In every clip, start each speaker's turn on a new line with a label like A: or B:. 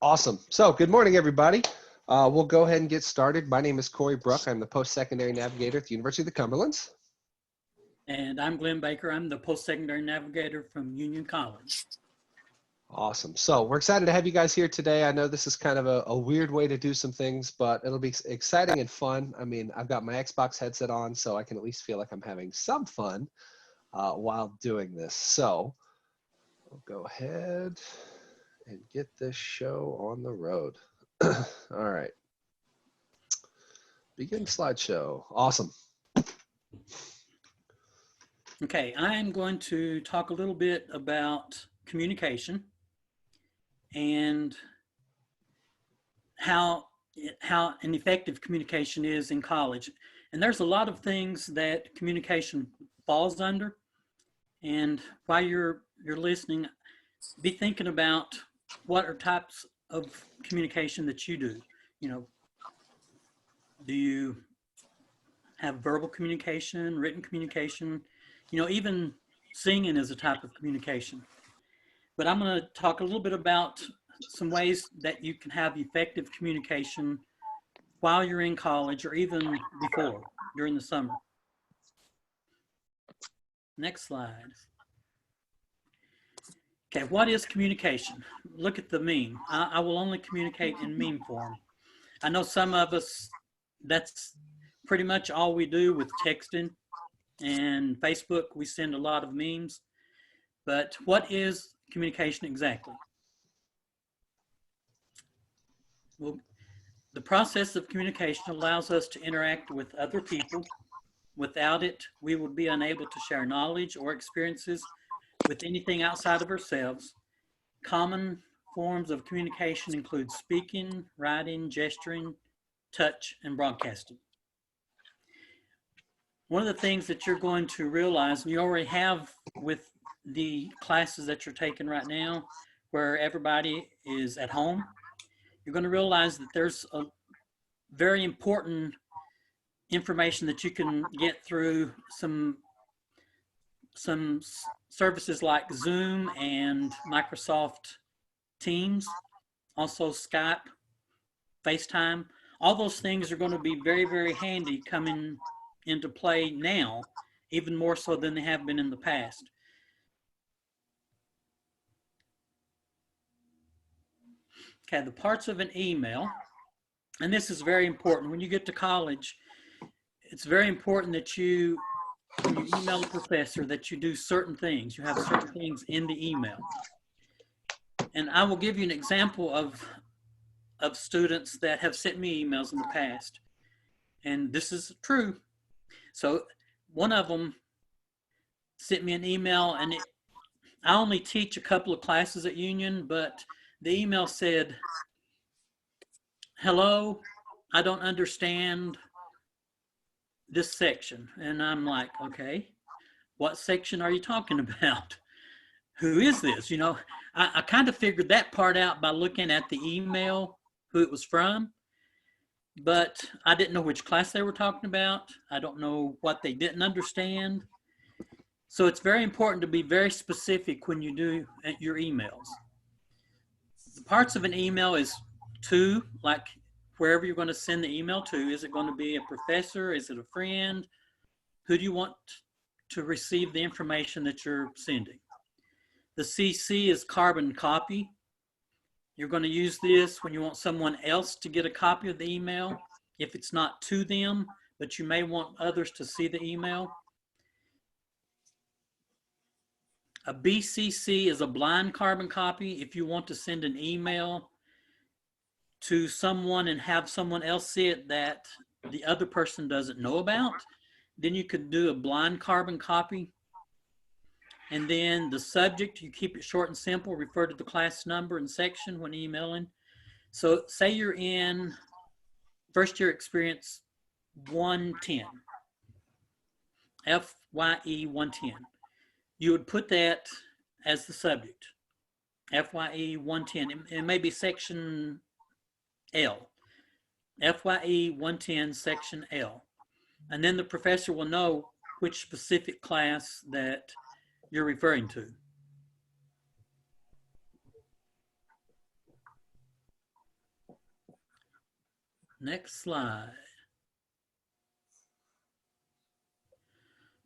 A: Awesome. So good morning, everybody. We'll go ahead and get started. My name is Corey Bruck. I'm the post-secondary navigator at the University of the Cumberlands.
B: And I'm Glenn Baker. I'm the post-secondary navigator from Union College.
A: Awesome. So we're excited to have you guys here today. I know this is kind of a weird way to do some things, but it'll be exciting and fun. I mean, I've got my Xbox headset on, so I can at least feel like I'm having some fun while doing this. So we'll go ahead and get this show on the road. All right. Begin slideshow. Awesome.
B: Okay, I'm going to talk a little bit about communication and how an effective communication is in college. And there's a lot of things that communication falls under. And while you're listening, be thinking about what are types of communication that you do. You know, do you have verbal communication, written communication? You know, even singing is a type of communication. But I'm going to talk a little bit about some ways that you can have effective communication while you're in college or even before, during the summer. Next slide. Okay, what is communication? Look at the meme. I will only communicate in meme form. I know some of us, that's pretty much all we do with texting and Facebook. We send a lot of memes. But what is communication exactly? Well, the process of communication allows us to interact with other people. Without it, we would be unable to share knowledge or experiences with anything outside of ourselves. Common forms of communication include speaking, writing, gesturing, touch, and broadcasting. One of the things that you're going to realize, and you already have with the classes that you're taking right now, where everybody is at home, you're going to realize that there's a very important information that you can get through some services like Zoom and Microsoft Teams, also Skype, FaceTime. All those things are going to be very, very handy coming into play now, even more so than they have been in the past. Okay, the parts of an email, and this is very important. When you get to college, it's very important that you, when you email a professor, that you do certain things. You have certain things in the email. And I will give you an example of students that have sent me emails in the past. And this is true. So one of them sent me an email, and I only teach a couple of classes at Union, but the email said, "Hello, I don't understand this section." And I'm like, okay, what section are you talking about? Who is this? You know, I kind of figured that part out by looking at the email, who it was from, but I didn't know which class they were talking about. I don't know what they didn't understand. So it's very important to be very specific when you do your emails. The parts of an email is to, like wherever you're going to send the email to. Is it going to be a professor? Is it a friend? Who do you want to receive the information that you're sending? The CC is carbon copy. You're going to use this when you want someone else to get a copy of the email, if it's not to them, but you may want others to see the email. A BCC is a blind carbon copy. If you want to send an email to someone and have someone else see it that the other person doesn't know about, then you could do a blind carbon copy. And then the subject, you keep it short and simple, refer to the class number and section when emailing. So say you're in first year experience 110, FYE 110. You would put that as the subject, FYE 110. It may be section L, FYE 110 section L. And then the professor will know which specific class that you're referring to. Next slide.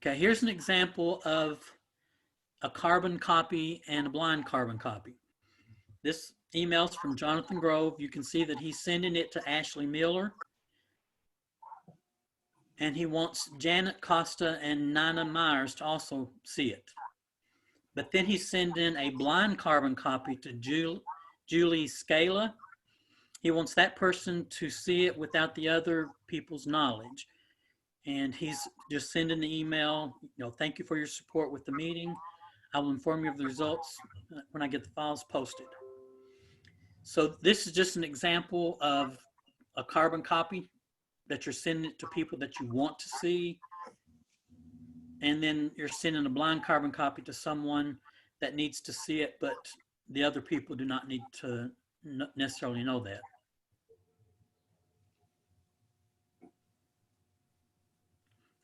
B: Okay, here's an example of a carbon copy and a blind carbon copy. This email's from Jonathan Grove. You can see that he's sending it to Ashley Miller. And he wants Janet Costa and Nina Myers to also see it. But then he's sending a blind carbon copy to Julie Scala. He wants that person to see it without the other people's knowledge. And he's just sending the email, thank you for your support with the meeting. I will inform you of the results when I get the files posted. So this is just an example of a carbon copy that you're sending it to people that you want to see. And then you're sending a blind carbon copy to someone that needs to see it, but the other people do not need to necessarily know that.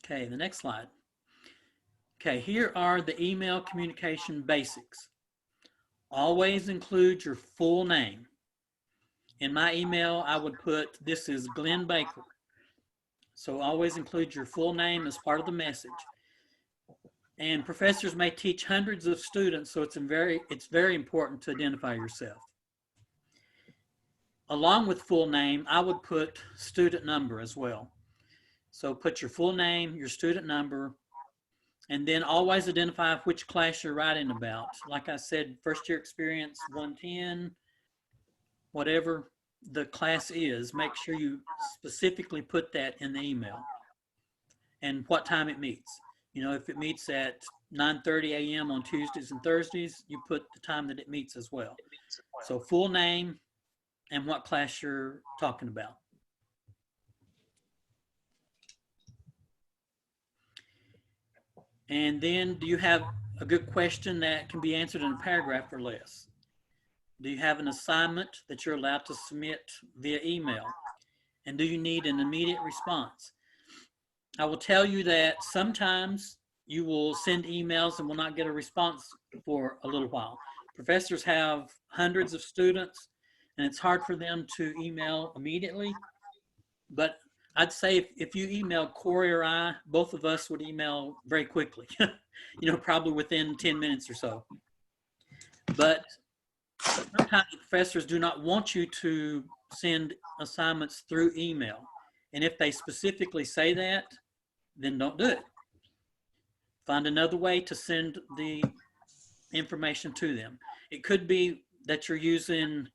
B: Okay, the next slide. Okay, here are the email communication basics. Always include your full name. In my email, I would put, this is Glenn Baker. So always include your full name as part of the message. And professors may teach hundreds of students, so it's very important to identify yourself. Along with full name, I would put student number as well. So put your full name, your student number, and then always identify which class you're writing about. Like I said, first year experience 110, whatever the class is, make sure you specifically put that in the email and what time it meets. If it meets at 9:30 a.m. on Tuesdays and Thursdays, you put the time that it meets as well. So full name and what class you're talking about. And then, do you have a good question that can be answered in a paragraph or less? Do you have an assignment that you're allowed to submit via email? And do you need an immediate response? I will tell you that sometimes you will send emails and will not get a response for a little while. Professors have hundreds of students, and it's hard for them to email immediately. But I'd say if you email Corey or I, both of us would email very quickly, probably within 10 minutes or so. But sometimes professors do not want you to send assignments through email. And if they specifically say that, then don't do it. Find another way to send the information to them. It could be that you're using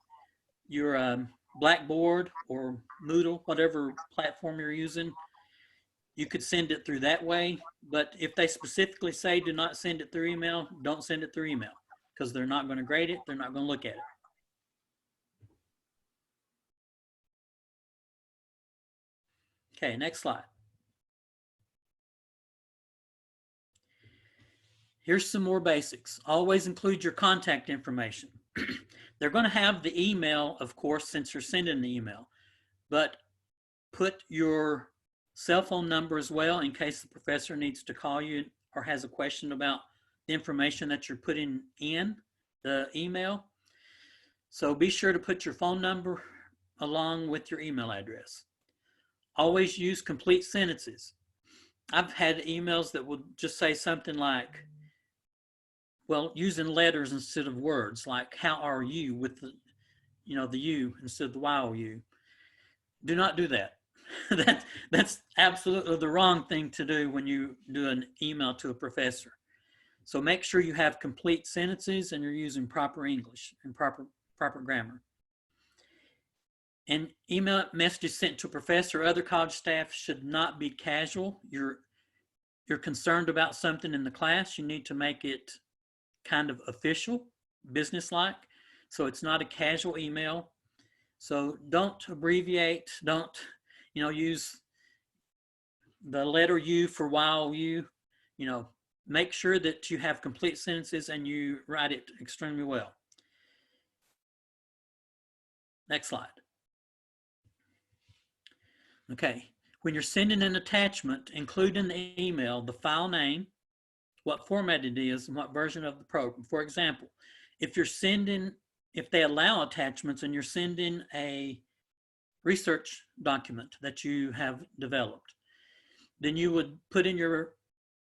B: your Blackboard or Moodle, whatever platform you're using. You could send it through that way, but if they specifically say do not send it through email, don't send it through email because they're not going to grade it, they're not going to look at it. Okay, next slide. Here's some more basics. Always include your contact information. They're going to have the email, of course, since you're sending the email, but put your cell phone number as well in case the professor needs to call you or has a question about the information that you're putting in the email. So be sure to put your phone number along with your email address. Always use complete sentences. I've had emails that will just say something like, well, using letters instead of words, like how are you with the you instead of the you. Do not do that. That's absolutely the wrong thing to do when you do an email to a professor. So make sure you have complete sentences and you're using proper English and proper grammar. And email messages sent to a professor or other college staff should not be casual. You're concerned about something in the class, you need to make it kind of official, businesslike. So it's not a casual email. So don't abbreviate, don't use the letter U for you. Make sure that you have complete sentences and you write it extremely well. Next slide. Okay, when you're sending an attachment, include in the email the file name, what format it is, and what version of the program. For example, if they allow attachments and you're sending a research document that you have developed. Then you would put in your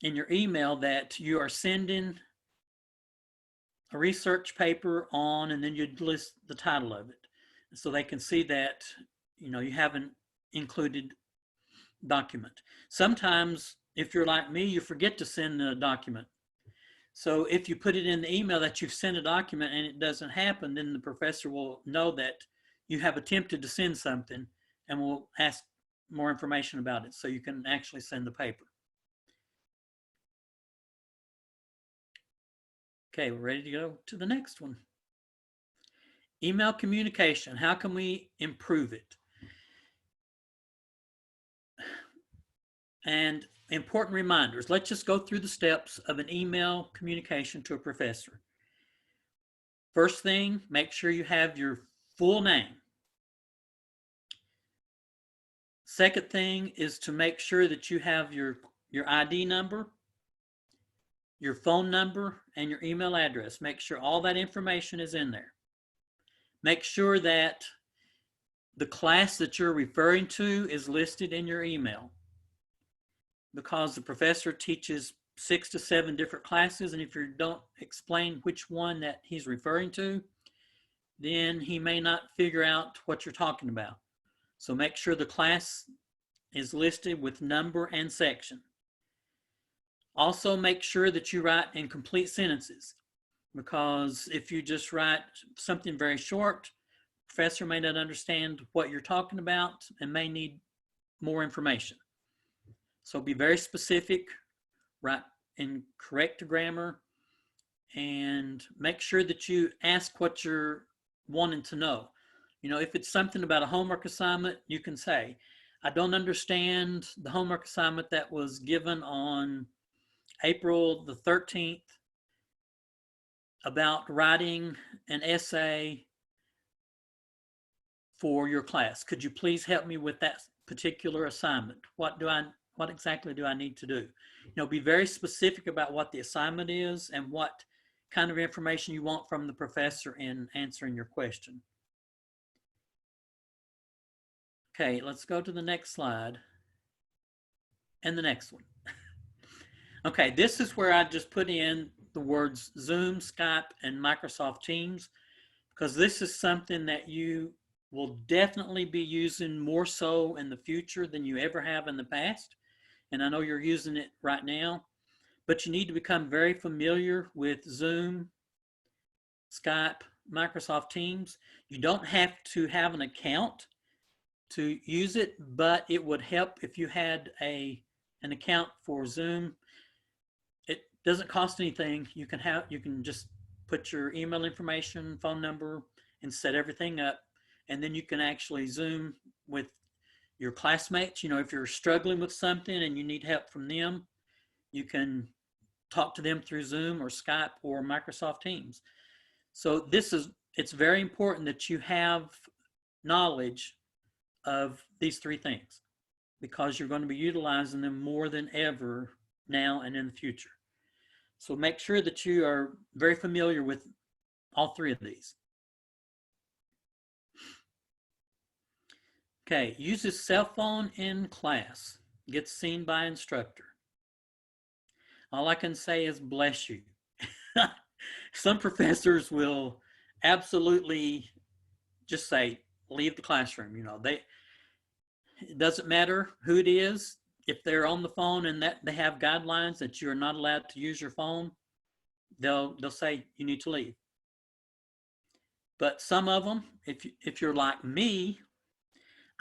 B: email that you are sending a research paper on, and then you'd list the title of it so they can see that you haven't included document. Sometimes if you're like me, you forget to send the document. So if you put it in the email that you've sent a document and it doesn't happen, then the professor will know that you have attempted to send something and will ask more information about it so you can actually send the paper. Okay, we're ready to go to the next one. Email communication, how can we improve it? And important reminders. Let's just go through the steps of an email communication to a professor. First thing, make sure you have your full name. Second thing is to make sure that you have your ID number, your phone number, and your email address. Make sure all that information is in there. Make sure that the class that you're referring to is listed in your email, because the professor teaches 6 to 7 different classes, and if you don't explain which one that he's referring to, then he may not figure out what you're talking about. So make sure the class is listed with number and section. Also make sure that you write in complete sentences, because if you just write something very short, the professor may not understand what you're talking about and may need more information. So be very specific, write in correct grammar, and make sure that you ask what you're wanting to know. If it's something about a homework assignment, you can say, I don't understand the homework assignment that was given on April the 13th about writing an essay for your class. Could you please help me with that particular assignment? What exactly do I need to do? Be very specific about what the assignment is and what kind of information you want from the professor in answering your question. Okay, let's go to the next slide and the next one. Okay, this is where I just put in the words Zoom, Skype, and Microsoft Teams, because this is something that you will definitely be using more so in the future than you ever have in the past. And I know you're using it right now, but you need to become very familiar with Zoom, Skype, Microsoft Teams. You don't have to have an account to use it, but it would help if you had an account for Zoom. It doesn't cost anything. You can just put your email information, phone number, and set everything up, and then you can actually Zoom with your classmates. If you're struggling with something and you need help from them, you can talk to them through Zoom or Skype or Microsoft Teams. So it's very important that you have knowledge of these 3 things, because you're going to be utilizing them more than ever now and in the future. So make sure that you are very familiar with all 3 of these. Okay, uses cell phone in class, gets seen by instructor. All I can say is bless you. Some professors will absolutely just say, leave the classroom. It doesn't matter who it is. If they're on the phone and that they have guidelines that you're not allowed to use your phone, they'll say you need to leave. But some of them, if you're like me,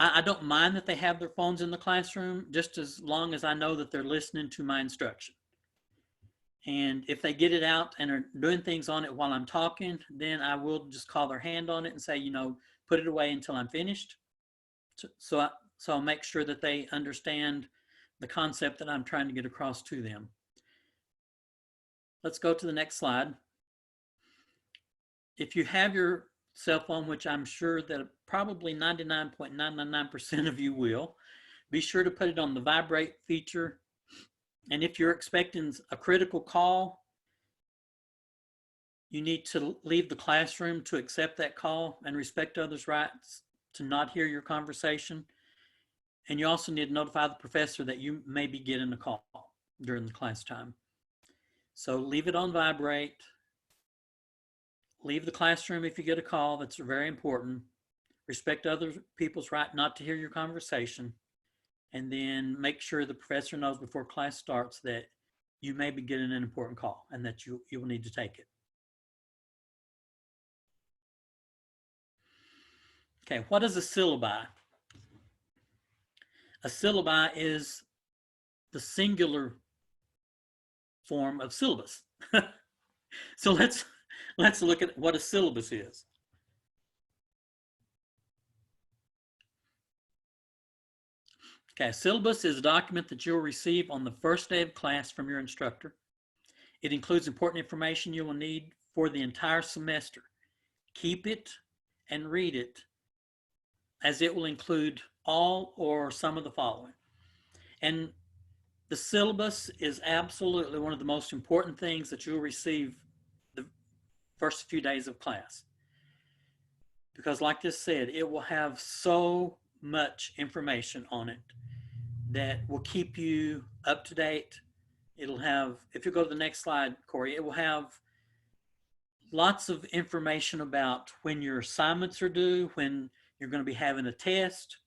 B: I don't mind that they have their phones in the classroom, just as long as I know that they're listening to my instruction. And if they get it out and are doing things on it while I'm talking, then I will just call their hand on it and say, put it away until I'm finished. So I'll make sure that they understand the concept that I'm trying to get across to them. Let's go to the next slide. If you have your cell phone, which I'm sure that probably 99.999% of you will, be sure to put it on the vibrate feature. And if you're expecting a critical call, you need to leave the classroom to accept that call and respect others' rights to not hear your conversation. And you also need to notify the professor that you may be getting a call during the class time. So leave it on vibrate. Leave the classroom if you get a call. That's very important. Respect other people's right not to hear your conversation. And then make sure the professor knows before class starts that you may be getting an important call and that you will need to take it. Okay, what is a syllabi? A syllabi is the singular form of syllabus. So let's look at what a syllabus is. Okay, a syllabus is a document that you'll receive on the first day of class from your instructor. It includes important information you will need for the entire semester. Keep it and read it, as it will include all or some of the following. And the syllabus is absolutely one of the most important things that you'll receive the first few days of class. Because like this said, it will have so much information on it that will keep you up to date. It'll have, if you go to the next slide, Corey, it will have lots of information about when your assignments are due, when you're going to be having a test.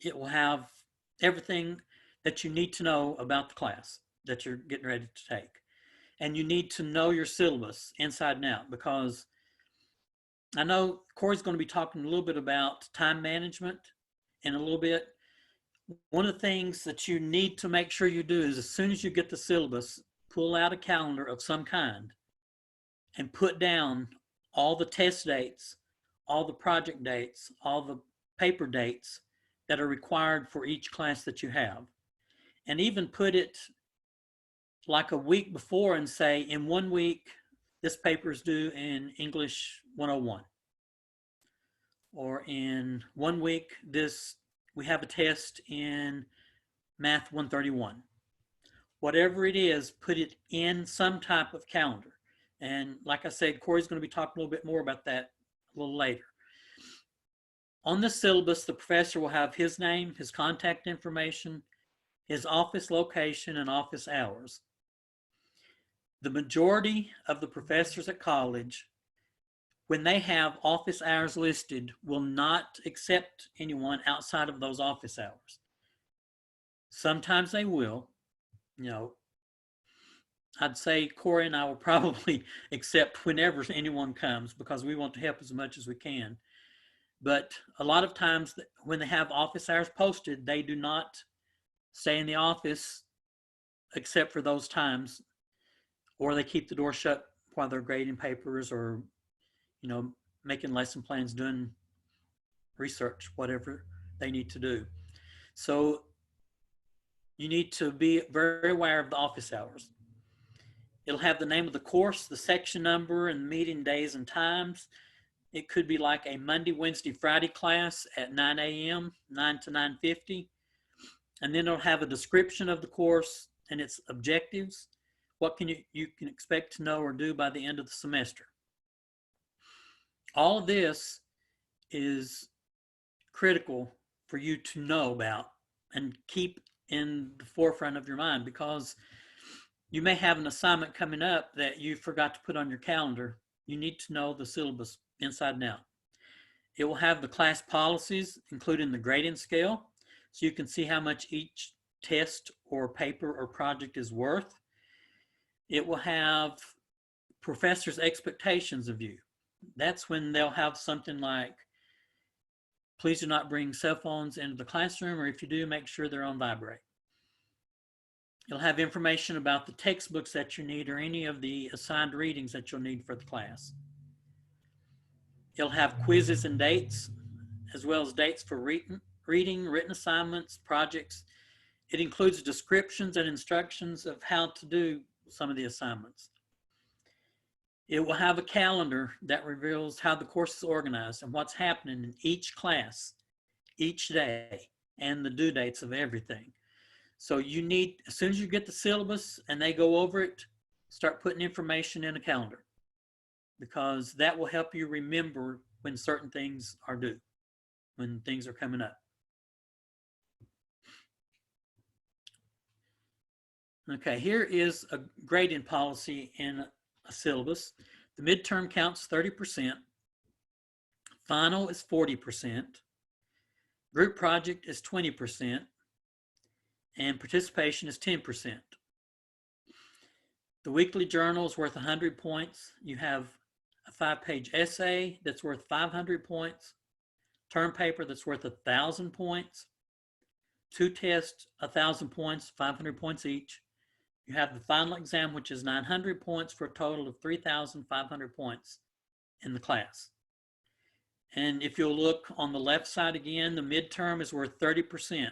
B: It will have everything that you need to know about the class that you're getting ready to take. And you need to know your syllabus inside and out, because I know Corey's going to be talking a little bit about time management in a little bit. One of the things that you need to make sure you do is, as soon as you get the syllabus, pull out a calendar of some kind and put down all the test dates, all the project dates, all the paper dates that are required for each class that you have. And even put it like a week before and say, in 1 week, this paper is due in English 101. Or in 1 week, we have a test in Math 131. Whatever it is, put it in some type of calendar. And like I said, Corey's going to be talking a little bit more about that a little later. On the syllabus, the professor will have his name, his contact information, his office location, and office hours. The majority of the professors at college, when they have office hours listed, will not accept anyone outside of those office hours. Sometimes they will. You know, I'd say Corey and I will probably accept whenever anyone comes, because we want to help as much as we can. But a lot of times when they have office hours posted, they do not stay in the office except for those times, or they keep the door shut while they're grading papers or, you know, making lesson plans, doing research, whatever they need to do. So you need to be very aware of the office hours. It'll have the name of the course, the section number, and meeting days and times. It could be like a Monday, Wednesday, Friday class at 9 a.m., 9 to 9:50. And then it'll have a description of the course and its objectives. What can you can expect to know or do by the end of the semester. All of this is critical for you to know about and keep in the forefront of your mind, because you may have an assignment coming up that you forgot to put on your calendar. You need to know the syllabus inside and out. It will have the class policies, including the grading scale, so you can see how much each test or paper or project is worth. It will have professors' expectations of you. That's when they'll have something like, please do not bring cell phones into the classroom, or if you do, make sure they're on vibrate. It'll have information about the textbooks that you need or any of the assigned readings that you'll need for the class. It'll have quizzes and dates, as well as dates for reading, written assignments, projects. It includes descriptions and instructions of how to do some of the assignments. It will have a calendar that reveals how the course is organized and what's happening in each class, each day, and the due dates of everything. So you need, as soon as you get the syllabus and they go over it, start putting information in a calendar. because that will help you remember when certain things are due, when things are coming up. Okay, here is a grading policy in a syllabus. The midterm counts 30%, final is 40%, group project is 20%, and participation is 10%. The weekly journal is worth 100 points. You have a 5-page essay that's worth 500 points, term paper that's worth 1,000 points, 2 tests, 1,000 points, 500 points each. You have the final exam, which is 900 points for a total of 3,500 points in the class. And if you'll look on the left side again, the midterm is worth 30%.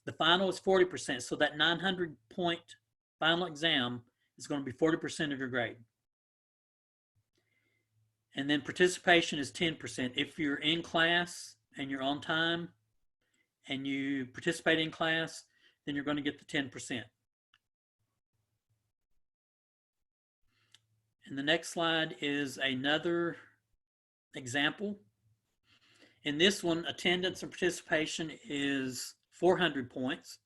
B: The final is 40%, so that 900-point final exam is going to be 40% of your grade. And then participation is 10%. If you're in class and you're on time and you participate in class, then you're going to get the 10%. And the next slide is another example. In this one, attendance and participation is 400 points.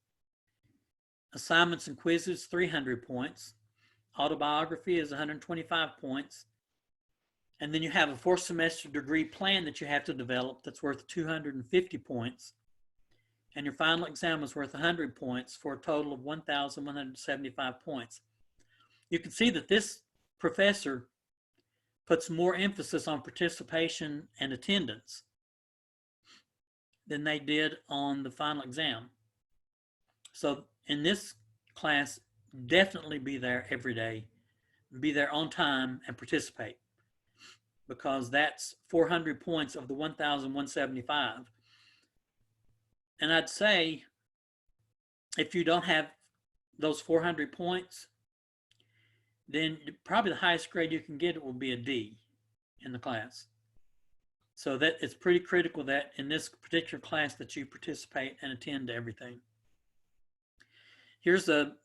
B: Assignments and quizzes, 300 points. Autobiography is 125 points. And then you have a 4-semester degree plan that you have to develop that's worth 250 points. And your final exam is worth 100 points for a total of 1,175 points. You can see that this professor puts more emphasis on participation and attendance than they did on the final exam. So in this class, definitely be there every day, be there on time and participate, because that's 400 points of the 1,175. And I'd say if you don't have those 400 points, then probably the highest grade you can get will be a D in the class. So that it's pretty critical that in this particular class that you participate and attend to everything. Here's a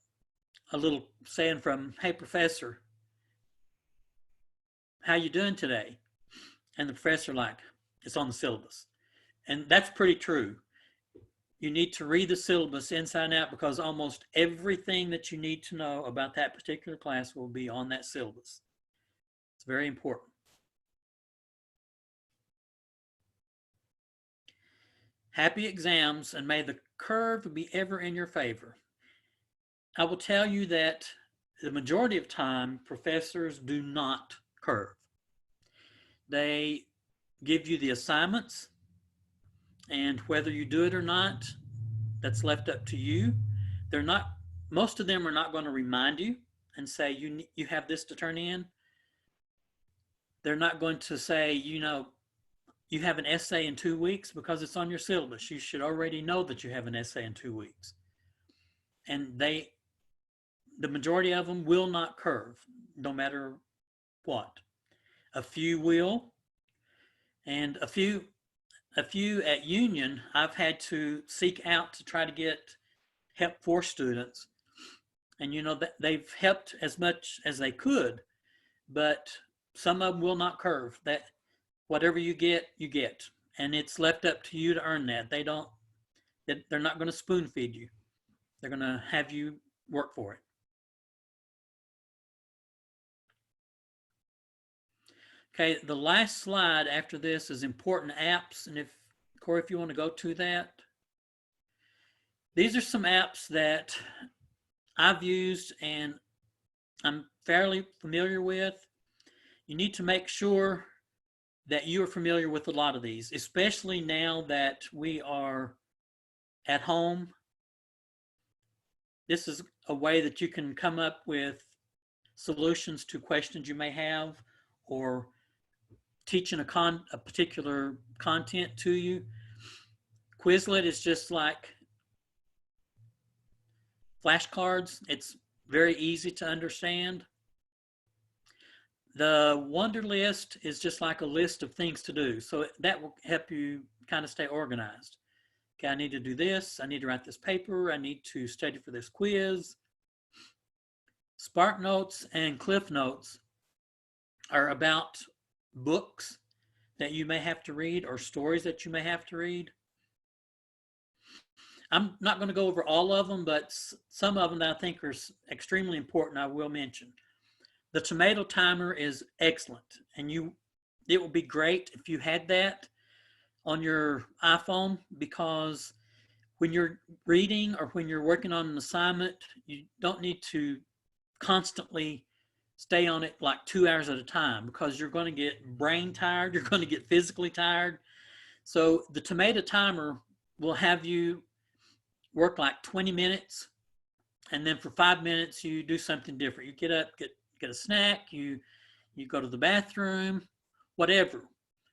B: little saying from, "Hey professor, how you doing today?" And the professor like, "It's on the syllabus." And that's pretty true. You need to read the syllabus inside and out, because almost everything that you need to know about that particular class will be on that syllabus. It's very important. Happy exams, and may the curve be ever in your favor. I will tell you that the majority of time, professors do not curve. They give you the assignments, and whether you do it or not, that's left up to you. They're not, most of them are not going to remind you and say, you have this to turn in. They're not going to say, you have an essay in 2 weeks, because it's on your syllabus. You should already know that you have an essay in 2 weeks. And the majority of them will not curve, no matter what. A few will, and a few at Union, I've had to seek out to try to get help for students. And they've helped as much as they could, but some of them will not curve. That whatever you get, you get. And it's left up to you to earn that. They're not going to spoon feed you. They're going to have you work for it. Okay, the last slide after this is important apps. And Corey, if you want to go to that. These are some apps that I've used and I'm fairly familiar with. You need to make sure that you are familiar with a lot of these, especially now that we are at home. This is a way that you can come up with solutions to questions you may have, or teaching a particular content to you. Quizlet is just like flashcards. It's very easy to understand. The Wonderlist is just like a list of things to do. So that will help you kind of stay organized. Okay, I need to do this. I need to write this paper. I need to study for this quiz. Spark Notes and Cliff Notes are about books that you may have to read or stories that you may have to read. I'm not going to go over all of them, but some of them that I think are extremely important, I will mention. The tomato timer is excellent, and it would be great if you had that on your iPhone, because when you're reading or when you're working on an assignment, you don't need to constantly stay on it like 2 hours at a time, because you're going to get brain tired, you're going to get physically tired. So the tomato timer will have you work like 20 minutes, and then for 5 minutes you do something different. You get up, get a snack, you go to the bathroom, whatever.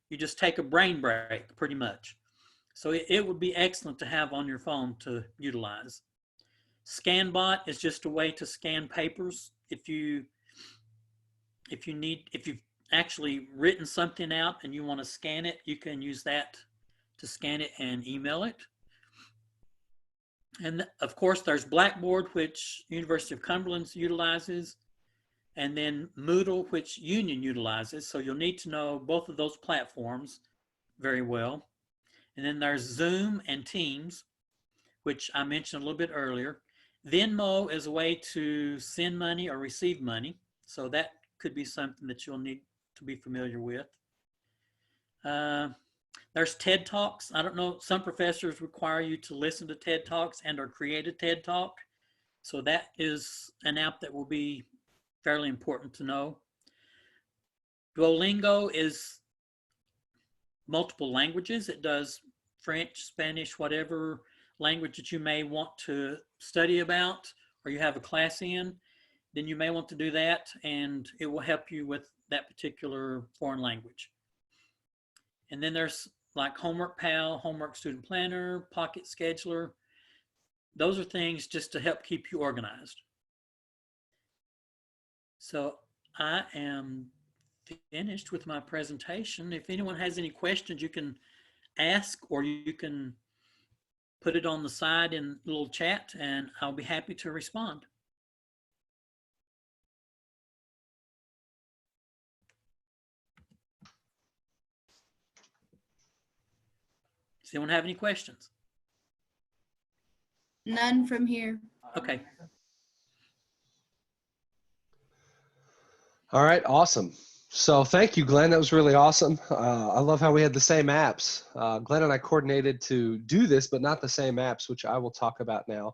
B: You just take a brain break pretty much. So it would be excellent to have on your phone to utilize. ScanBot is just a way to scan papers. If you've actually written something out and you want to scan it, you can use that to scan it and email it. And of course, there's Blackboard, which University of Cumberland utilizes, and then Moodle, which Union utilizes. So you'll need to know both of those platforms very well. And then there's Zoom and Teams, which I mentioned a little bit earlier. Venmo is a way to send money or receive money. So that could be something that you'll need to be familiar with. There's TED Talks. I don't know, some professors require you to listen to TED Talks and or create a TED Talk. So that is an app that will be fairly important to know. Duolingo is multiple languages. It does French, Spanish, whatever language that you may want to study about or you have a class in, then you may want to do that, and it will help you with that particular foreign language. And then there's like Homework Pal, Homework Student Planner, Pocket Scheduler. Those are things just to help keep you organized. So I am finished with my presentation. If anyone has any questions, you can ask, or you can put it on the side in a little chat, and I'll be happy to respond. Does anyone have any questions?
C: None from here.
B: Okay.
A: All right, awesome. So thank you, Glenn. That was really awesome. I love how we had the same apps. Glenn and I coordinated to do this, but not the same apps, which I will talk about now.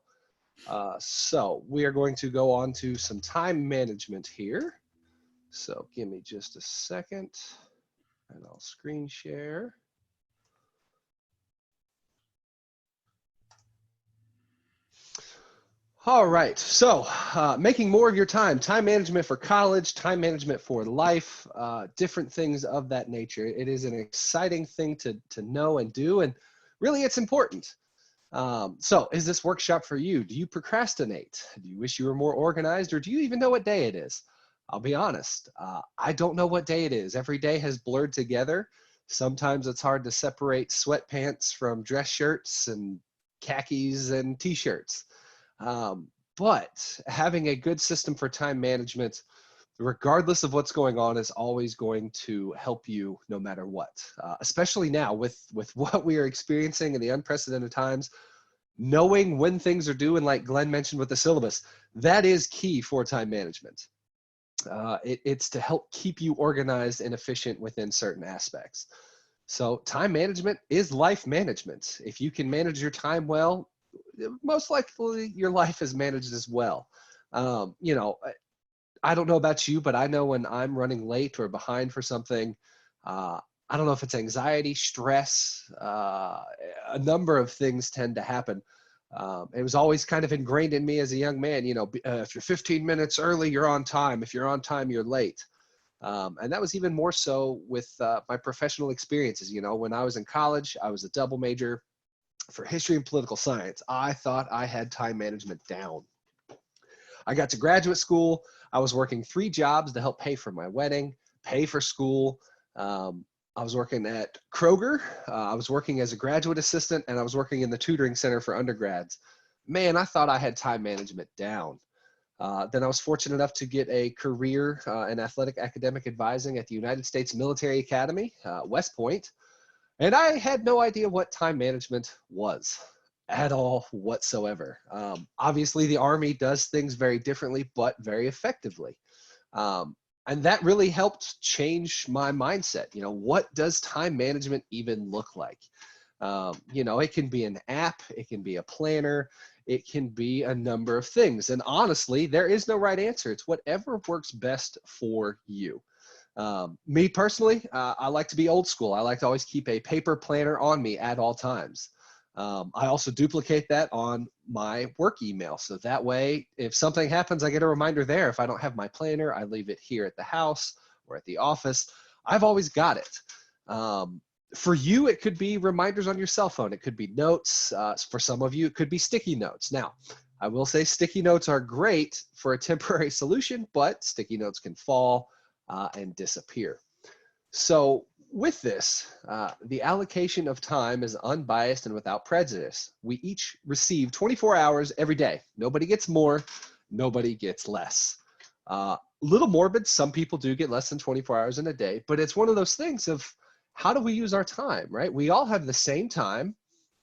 A: So we are going to go on to some time management here. So give me just a second, and I'll screen share. All right, so making more of your time management for college, time management for life, different things of that nature. It is an exciting thing to know and do, and really it's important. So is this workshop for you? Do you procrastinate? Do you wish you were more organized, or do you even know what day it is? I'll be honest, I don't know what day it is. Every day has blurred together. Sometimes it's hard to separate sweatpants from dress shirts and khakis and t-shirts. But having a good system for time management, regardless of what's going on, is always going to help you no matter what, especially now with what we are experiencing in the unprecedented times. Knowing when things are due, and like Glenn mentioned with the syllabus, that is key for time management. It's to help keep you organized and efficient within certain aspects. So time management is life management. If you can manage your time well, most likely your life is managed as well. You know, I don't know about you, but I know when I'm running late or behind for something, I don't know if it's anxiety, stress, a number of things tend to happen. It was always kind of ingrained in me as a young man, you know, if you're 15 minutes early, you're on time. If you're on time, you're late. And that was even more so with my professional experiences. You know, when I was in college, I was a double major for history and political science. I thought I had time management down. I got to graduate school. I was working 3 jobs to help pay for my wedding, pay for school. I was working at Kroger. I was working as a graduate assistant, and I was working in the tutoring center for undergrads. Man, I thought I had time management down. Then I was fortunate enough to get a career in athletic academic advising at the United States Military Academy, West Point. And I had no idea what time management was at all whatsoever. Obviously, the Army does things very differently, but very effectively. And that really helped change my mindset. You know, what does time management even look like? You know, it can be an app, it can be a planner, it can be a number of things. And honestly, there is no right answer. It's whatever works best for you. Me personally, I like to be old school. I like to always keep a paper planner on me at all times. I also duplicate that on my work email. So that way, if something happens, I get a reminder there. If I don't have my planner, I leave it here at the house or at the office. I've always got it. For you, it could be reminders on your cell phone. It could be notes. For some of you, it could be sticky notes. Now, I will say sticky notes are great for a temporary solution, but sticky notes can fall and disappear. So with this, the allocation of time is unbiased and without prejudice. We each receive 24 hours every day. Nobody gets more, nobody gets less. Little morbid, some people do get less than 24 hours in a day, but it's one of those things of how do we use our time, right? We all have the same time.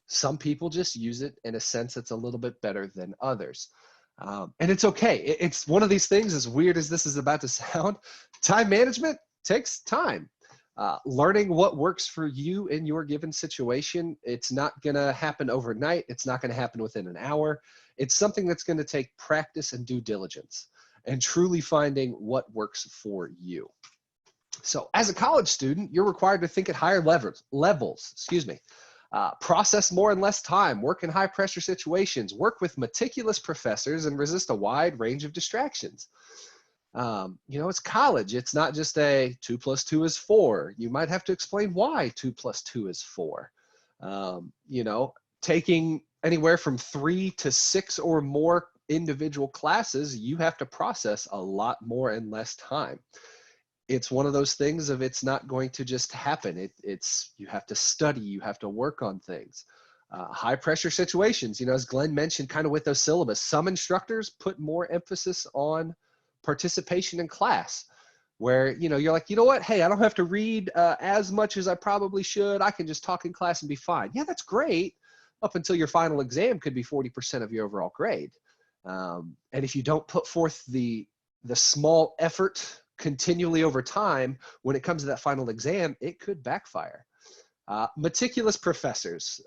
A: Some people just use it in a sense that's a little bit better than others. And it's okay. It's one of these things, as weird as this is about to sound, time management takes time. Learning what works for you in your given situation, it's not going to happen overnight. It's not going to happen within an hour. It's something that's going to take practice and due diligence and truly finding what works for you. So as a college student, you're required to think at higher levels, process more in less time, work in high pressure situations, work with meticulous professors, and resist a wide range of distractions. You know, it's college. It's not just a 2 + 2 is 4. You might have to explain why 2 + 2 is 4. You know, taking anywhere from 3 to 6 or more individual classes, you have to process a lot more in less time. It's one of those things of it's not going to just happen. It's you have to study, you have to work on things. High pressure situations, you know, as Glenn mentioned, kind of with those syllabus, some instructors put more emphasis on participation in class where, you know, you're like, you know what, hey, I don't have to read as much as I probably should. I can just talk in class and be fine. Yeah, that's great. Up until your final exam could be 40% of your overall grade. And if you don't put forth the small effort continually over time, when it comes to that final exam, it could backfire. Meticulous professors.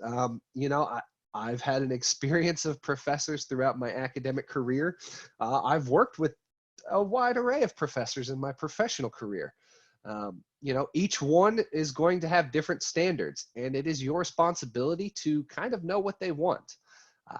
A: You know, I've had an experience of professors throughout my academic career. I've worked with a wide array of professors in my professional career. You know, each one is going to have different standards, and it is your responsibility to kind of know what they want,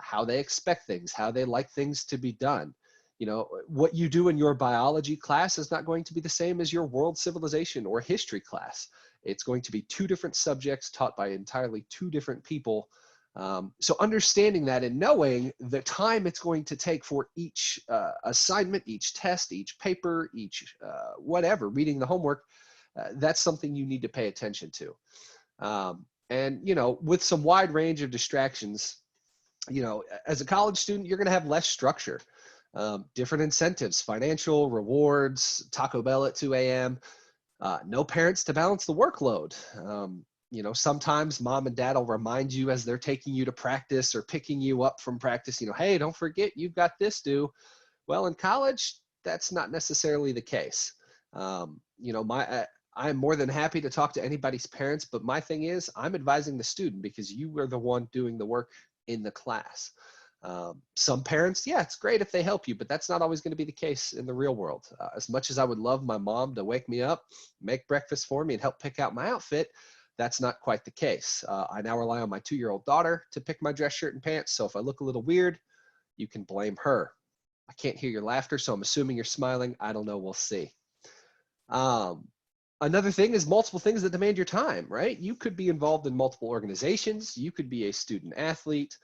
A: how they expect things, how they like things to be done. You know, what you do in your biology class is not going to be the same as your world civilization or history class. It's going to be two different subjects taught by entirely two different people. So understanding that and knowing the time it's going to take for each assignment, each test, each paper, each whatever, reading the homework, that's something you need to pay attention to. And, you know, with some wide range of distractions, you know, as a college student, you're going to have less structure. Different incentives, financial rewards, Taco Bell at 2 a.m., no parents to balance the workload. You know, sometimes mom and dad will remind you as they're taking you to practice or picking you up from practice, you know, hey, don't forget you've got this due. Well, in college, that's not necessarily the case. You know, I'm more than happy to talk to anybody's parents, but my thing is I'm advising the student because you are the one doing the work in the class. Some parents, yeah, it's great if they help you, but that's not always going to be the case in the real world. As much as I would love my mom to wake me up, make breakfast for me, and help pick out my outfit, that's not quite the case. I now rely on my 2-year-old daughter to pick my dress shirt and pants. So if I look a little weird, you can blame her. I can't hear your laughter, so I'm assuming you're smiling. I don't know. We'll see. Another thing is multiple things that demand your time, right? You could be involved in multiple organizations. You could be a student athlete.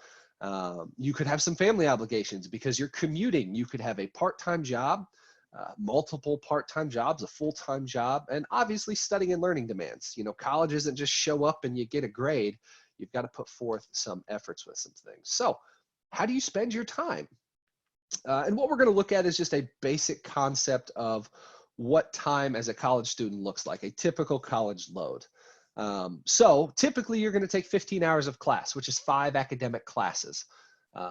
A: You could have some family obligations because you're commuting. You could have a part-time job, multiple part-time jobs, a full-time job, and obviously studying and learning demands. You know, college isn't just show up and you get a grade. You've got to put forth some efforts with some things. So how do you spend your time? And what we're going to look at is just a basic concept of what time as a college student looks like, a typical college load. So typically you're going to take 15 hours of class, which is 5 academic classes.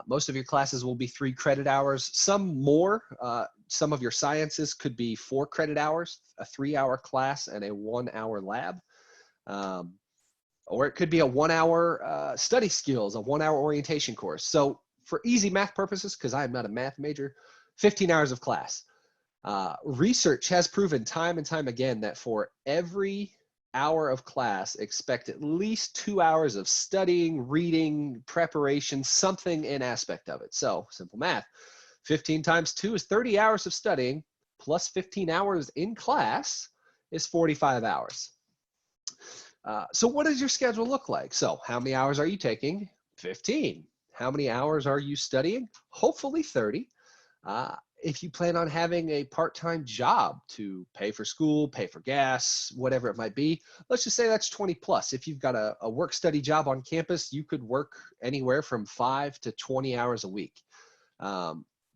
A: Most of your classes will be 3 credit hours, some more. Some of your sciences could be 4 credit hours, a 3-hour class and a 1-hour lab. Or it could be a 1-hour study skills, a 1-hour orientation course. So for easy math purposes, because I'm not a math major, 15 hours of class. Research has proven time and time again that for every hour of class, expect at least 2 hours of studying, reading, preparation, something in aspect of it. So simple math, 15 times 2 is 30 hours of studying, plus 15 hours in class is 45 hours. So what does your schedule look like? So how many hours are you taking? 15. How many hours are you studying? Hopefully 30. If you plan on having a part-time job to pay for school, pay for gas, whatever it might be, let's just say that's 20 plus. If you've got a work-study job on campus, you could work anywhere from 5 to 20 hours a week.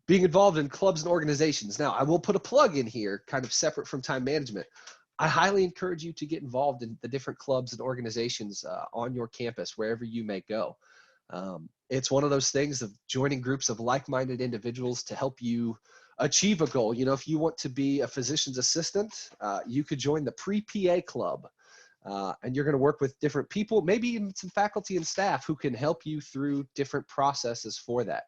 A: Being involved in clubs and organizations. Now, I will put a plug in here, kind of separate from time management. I highly encourage you to get involved in the different clubs and organizations on your campus, wherever you may go. It's one of those things of joining groups of like-minded individuals to help you achieve a goal. You know, if you want to be a physician's assistant, you could join the pre-PA club, and you're going to work with different people, maybe even some faculty and staff who can help you through different processes for that.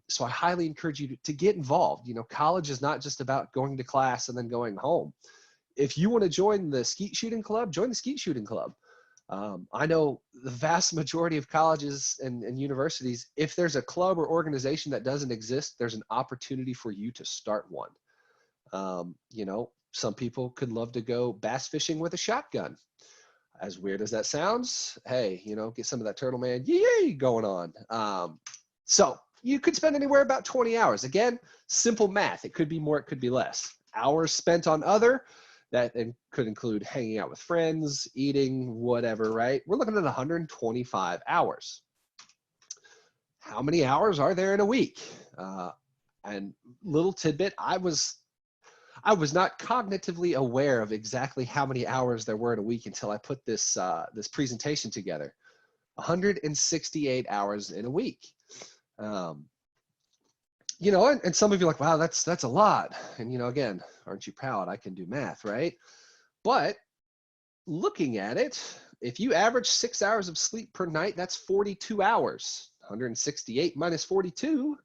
A: So I highly encourage you to get involved. You know, college is not just about going to class and then going home. If you want to join the skeet shooting club, join the skeet shooting club. I know the vast majority of colleges and universities, if there's a club or organization that doesn't exist, there's an opportunity for you to start one. You know, some people could love to go bass fishing with a shotgun. As weird as that sounds, hey, you know, get some of that turtle man yay going on. So you could spend anywhere about 20 hours. Again, simple math. It could be more, it could be less. Hours spent on other. That could include hanging out with friends, eating, whatever, right? We're looking at 125 hours. How many hours are there in a week? And little tidbit, I was not cognitively aware of exactly how many hours there were in a week until I put this this presentation together. 168 hours in a week. You know, and some of you are like, wow, that's a lot. And, you know, again, aren't you proud? I can do math, right? But looking at it, if you average 6 hours of sleep per night, that's 42 hours. 168 minus 42.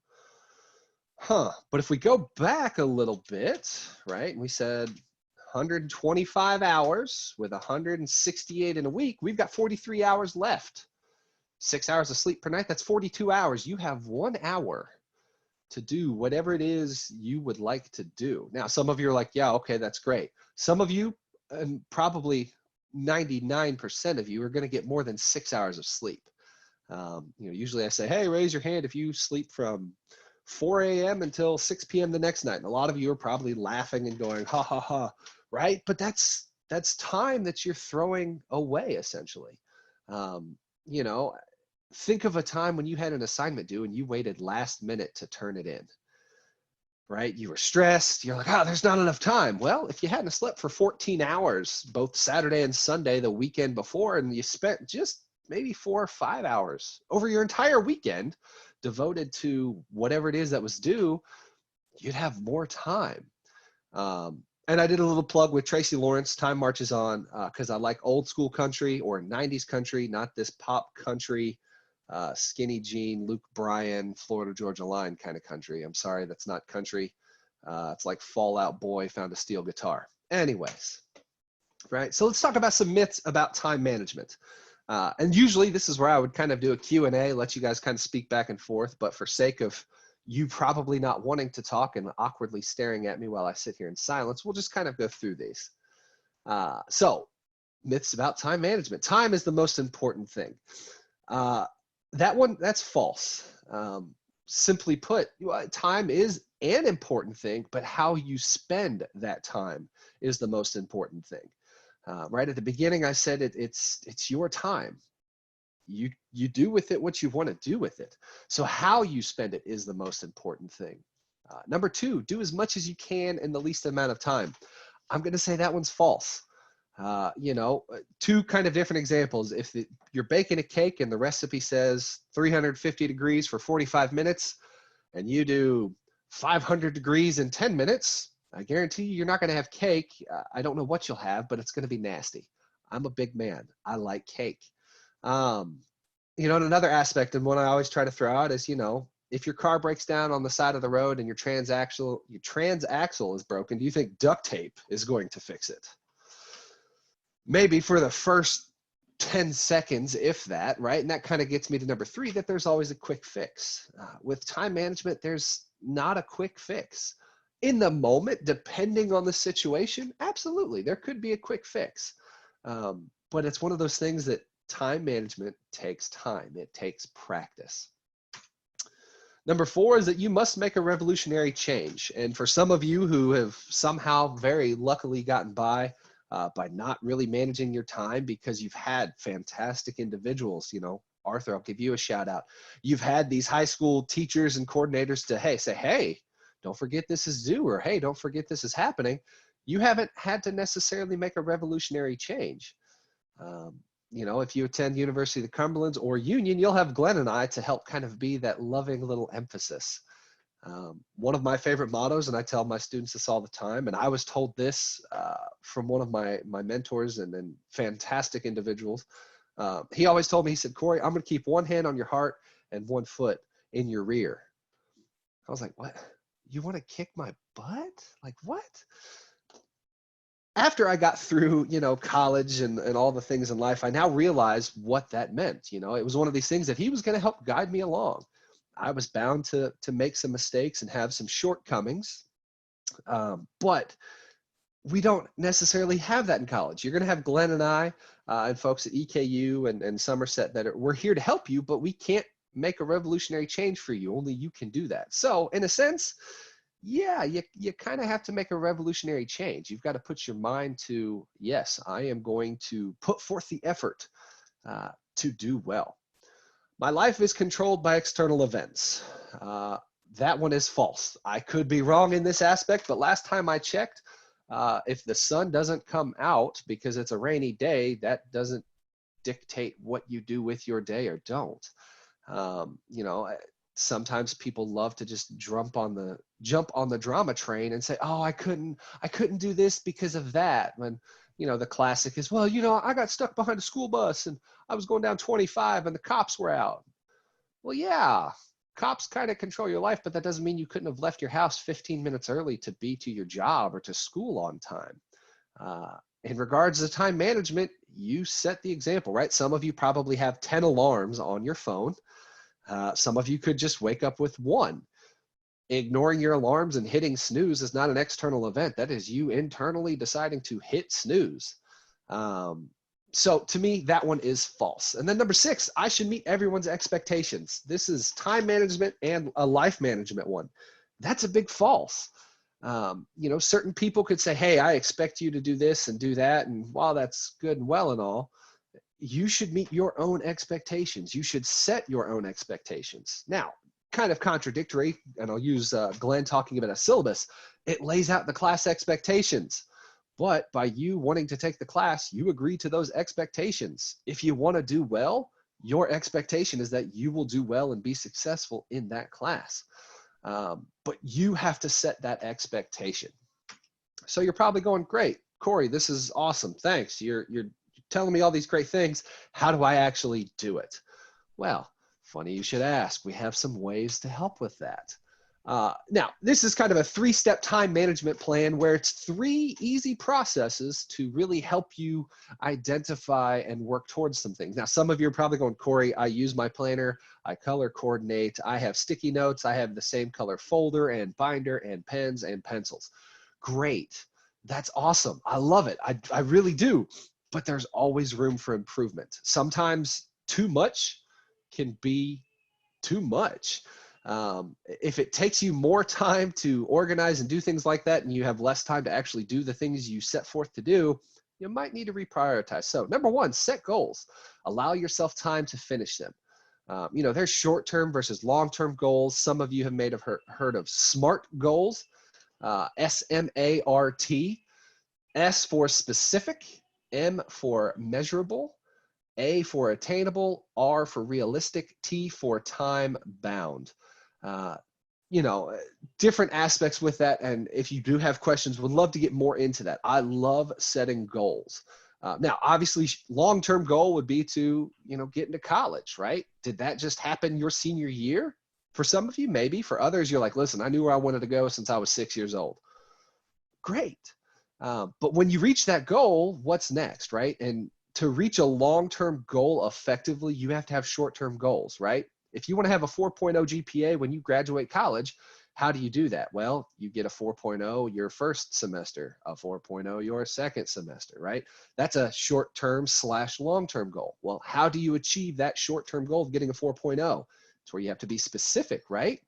A: But if we go back a little bit, right, and we said 125 hours with 168 in a week, we've got 43 hours left. 6 hours of sleep per night, that's 42 hours. You have 1 hour to do whatever it is you would like to do. Now, some of you are like, yeah, okay, that's great. Some of you, and probably 99% of you, are going to get more than 6 hours of sleep. You know, usually I say, hey, raise your hand if you sleep from 4 a.m. until 6 p.m. the next night. And a lot of you are probably laughing and going, ha, ha, ha, right? But that's time that you're throwing away, essentially. You know, think of a time when you had an assignment due and you waited last minute to turn it in, right? You were stressed. You're like, oh, there's not enough time. Well, if you hadn't slept for 14 hours, both Saturday and Sunday, the weekend before, and you spent just maybe 4 or 5 hours over your entire weekend devoted to whatever it is that was due, you'd have more time. And I did a little plug with Tracy Lawrence, Time Marches On, because I like old school country or 90s country, not this pop country, skinny jean, Luke Bryan, Florida Georgia Line kind of country. I'm sorry, that's not country. It's like Fall Out Boy found a steel guitar. Anyways, right? So let's talk about some myths about time management. And usually this is where I would kind of do a Q&A, let you guys kind of speak back and forth. But for sake of you probably not wanting to talk and awkwardly staring at me while I sit here in silence, we'll just kind of go through these. So myths about time management. Time is the most important thing. That's false. Simply put, time is an important thing, but how you spend that time is the most important thing. Right at the beginning, I said it's your time. you do with it what you want to do with it. So how you spend it is the most important thing. Number two, do as much as you can in the least amount of time. I'm going to say that one's false. Two kind of different examples. If you're baking a cake and the recipe says 350 degrees for 45 minutes and you do 500 degrees in 10 minutes, I guarantee you're not going to have cake. I don't know what you'll have, but it's going to be nasty. I'm a big man. I like cake. And another aspect, and one I always try to throw out is, if your car breaks down on the side of the road and your transaxle is broken, do you think duct tape is going to fix it? Maybe for the first 10 seconds, if that, right? And that kind of gets me to number three, that there's always a quick fix. With time management, there's not a quick fix. In the moment, depending on the situation, absolutely, there could be a quick fix. But it's one of those things that time management takes time. It takes practice. Number four is that you must make a revolutionary change. And for some of you who have somehow very luckily gotten by not really managing your time because you've had fantastic individuals, Arthur, I'll give you a shout out. You've had these high school teachers and coordinators to, say, hey, don't forget this is due, or hey, don't forget this is happening. You haven't had to necessarily make a revolutionary change. If you attend University of the Cumberlands or Union, you'll have Glenn and I to help kind of be that loving little emphasis. One of my favorite mottos, and I tell my students this all the time, and I was told this from one of my mentors and fantastic individuals. He always told me, he said, Corey, I'm going to keep one hand on your heart and one foot in your rear. I was like, what? You want to kick my butt? Like what? After I got through, college and all the things in life, I now realize what that meant. It was one of these things that he was going to help guide me along. I was bound to make some mistakes and have some shortcomings, but we don't necessarily have that in college. You're going to have Glenn and I and folks at EKU and Somerset we're here to help you, but we can't make a revolutionary change for you. Only you can do that. So in a sense, yeah, you kind of have to make a revolutionary change. You've got to put your mind to, yes, I am going to put forth the effort to do well. My life is controlled by external events. That one is false. I could be wrong in this aspect, but last time I checked, if the sun doesn't come out because it's a rainy day, that doesn't dictate what you do with your day or don't. Sometimes people love to just jump on the drama train and say, oh, I couldn't do this because of that. When, the classic is, well, I got stuck behind a school bus and I was going down 25 and the cops were out. Well, yeah, cops kind of control your life, but that doesn't mean you couldn't have left your house 15 minutes early to be to your job or to school on time. In regards to time management, you set the example, right? Some of you probably have 10 alarms on your phone. Some of you could just wake up with one. Ignoring your alarms and hitting snooze is not an external event. That is you internally deciding to hit snooze. So to me, that one is false. And then number six, I should meet everyone's expectations. This is time management and a life management one. That's a big false. Certain people could say, hey, I expect you to do this and do that. And while that's good and well and all, you should meet your own expectations. You should set your own expectations. Now, kind of contradictory, and I'll use Glenn talking about a syllabus. It lays out the class expectations. But by you wanting to take the class, you agree to those expectations. If you want to do well, your expectation is that you will do well and be successful in that class. But you have to set that expectation. So you're probably going, great, Corey, this is awesome. Thanks. You're telling me all these great things. How do I actually do it? Well, funny you should ask. We have some ways to help with that. Now, this is kind of a three-step time management plan where it's three easy processes to really help you identify and work towards some things. Now, some of you are probably going, Corey, I use my planner, I color coordinate, I have sticky notes, I have the same color folder and binder and pens and pencils. Great. That's awesome. I love it. I really do. But there's always room for improvement. Sometimes too much can be too much. If it takes you more time to organize and do things like that, and you have less time to actually do the things you set forth to do, you might need to reprioritize. So number one, set goals. Allow yourself time to finish them. There's short-term versus long-term goals. Some of you have heard of SMART goals, S-M-A-R-T, S for specific, M for measurable, A for attainable, R for realistic, T for time bound. Different aspects with that. And if you do have questions, would love to get more into that. I love setting goals. Now, obviously, long-term goal would be to, get into college, right? Did that just happen your senior year? For some of you, maybe. For others, you're like, listen, I knew where I wanted to go since I was 6 years old. Great. But when you reach that goal, what's next, right? And to reach a long-term goal effectively, you have to have short-term goals, right? If you want to have a 4.0 GPA when you graduate college, how do you do that? Well, you get a 4.0 your first semester, a 4.0 your second semester, right? That's a short-term / long-term goal. Well, how do you achieve that short-term goal of getting a 4.0? It's where you have to be specific, right?